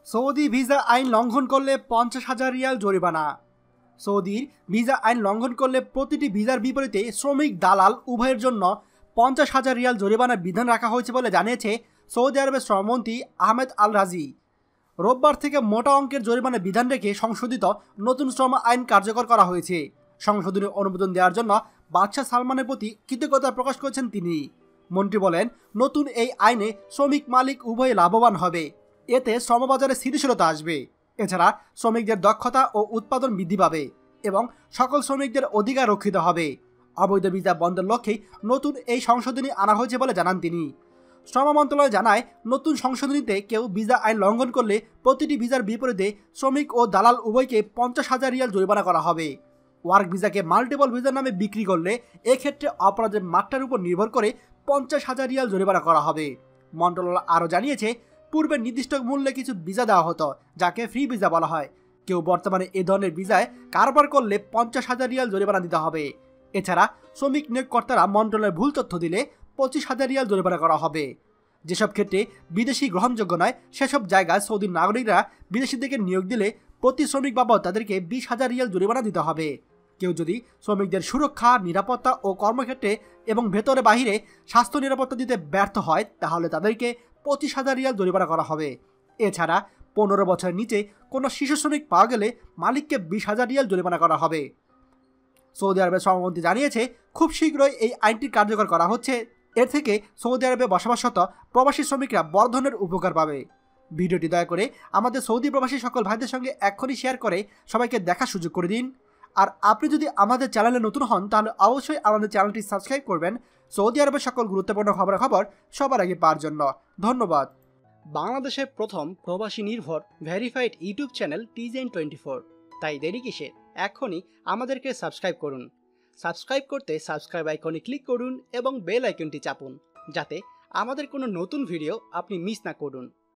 Saudi visa আইন লঙ্ঘন করলে 50,000 রিয়াল জরিমানা। সৌদির ভিসা আইন লঙ্ঘন করলে প্রতিটি ভিসার বিপরীতে শ্রমিক দালাল উভয়ের জন্য 50,000 রিয়াল জরিমানার বিধান রাখা হয়েছে বলে জানিয়েছে সৌদি আরবের শ্রমমন্ত্রী আহমেদ আল রাজি। রোববার থেকে মোটা অঙ্কের জরিমানার বিধান রেখে সংশোধিত নতুন শ্রম আইন কার্যকর করা হয়েছে। সংশোধনী অনুমোদন দেওয়ার জন্য বাদশাহ সালমানের প্রতি কৃতজ্ঞতা প্রকাশ করেছেন তিনি। মন্ত্রী বলেন, নতুন এই আইনে শ্রমিক মালিক উভয়ে লাভবান হবে। এতে শ্রমবাজারে স্থিতিশীলতা আসবে। এছাড়া শ্রমিকদের দক্ষতা ও উৎপাদন বৃদ্ধি পাবে এবং সকল শ্রমিকদের অধিকার রক্ষিত হবে। অবৈধ ভিসা বন্ধের লক্ষ্যেই নতুন এই সংশোধনী আনা হয়েছে বলে জানান তিনি। শ্রম মন্ত্রণালয় জানায়, নতুন সংশোধনীতে কেউ ভিসা আইন লঙ্ঘন করলে প্রতিটি ভিসার বিপরীতে শ্রমিক ও দালাল উভয়কে 50,000 রিয়াল জরিমানা করা হবে। ওয়ার্ক ভিসাকে মাল্টিপল ভিসার নামে বিক্রি করলে এক্ষেত্রে অপরাধের মাত্রার উপর নির্ভর করে 50,000 রিয়াল জরিমানা করা হবে। মন্ত্রণালয় আরও জানিয়েছে, পূর্বে নির্দিষ্ট মূল্যে কিছু ভিসা দেওয়া হতো, যাকে ফ্রি ভিসা বলা হয়। কেউ বর্তমানে এ ধরনের ভিসায় কারবার করলে 50,000 রিয়াল জরিমানা দিতে হবে। এছাড়া শ্রমিক নিয়োগকর্তারা মন্ত্রণালয়ে ভুল তথ্য দিলে 25,000 রিয়াল জরিমানা করা হবে। যেসব ক্ষেত্রে বিদেশি গ্রহণযোগ্য নয়, সেসব জায়গায় সৌদি নাগরিকরা বিদেশিদেরকে নিয়োগ দিলে প্রতি শ্রমিক বাবদ তাদেরকে 20,000 রিয়াল জরিমানা দিতে হবে। কেউ যদি শ্রমিকদের সুরক্ষা, নিরাপত্তা ও কর্মক্ষেত্রে এবং ভেতরে বাহিরে স্বাস্থ্য নিরাপত্তা দিতে ব্যর্থ হয়, তাহলে তাদেরকে 25,000 রিয়াল জরিমানা করা হবে। এছাড়া 15 বছরের নিচে কোনো শিশু শ্রমিক পাওয়া গেলে মালিককে 20,000 রিয়াল জরিমানা করা হবে। সৌদি আরবের শ্রমমন্ত্রী জানিয়েছে, খুব শীঘ্রই এই আইনটি কার্যকর করা হচ্ছে। এর থেকে সৌদি আরবে বসবাসরত প্রবাসী শ্রমিকরা বড় ধরনের উপকার পাবে। ভিডিওটি দয়া করে আমাদের সৌদি প্রবাসী সকল ভাইদের সঙ্গে এক্ষুনি শেয়ার করে সবাইকে দেখার সুযোগ করে দিন। আর আপনি যদি আমাদের চ্যানেলে নতুন হন, তাহলে অবশ্যই আমাদের চ্যানেলটি সাবস্ক্রাইব করবেন সৌদি আরবের সকল গুরুত্বপূর্ণ খবরাখবর সবার আগে পাওয়ার জন্য। ধন্যবাদ। বাংলাদেশের প্রথম প্রবাসী নির্ভর ভেরিফাইড ইউটিউব চ্যানেল TJN24। তাই দেরি কিসের, এখনই আমাদেরকে সাবস্ক্রাইব করুন। সাবস্ক্রাইব করতে সাবস্ক্রাইব আইকনে ক্লিক করুন এবং বেল আইকনটি চাপুন, যাতে আমাদের কোনো নতুন ভিডিও আপনি মিস না করুন।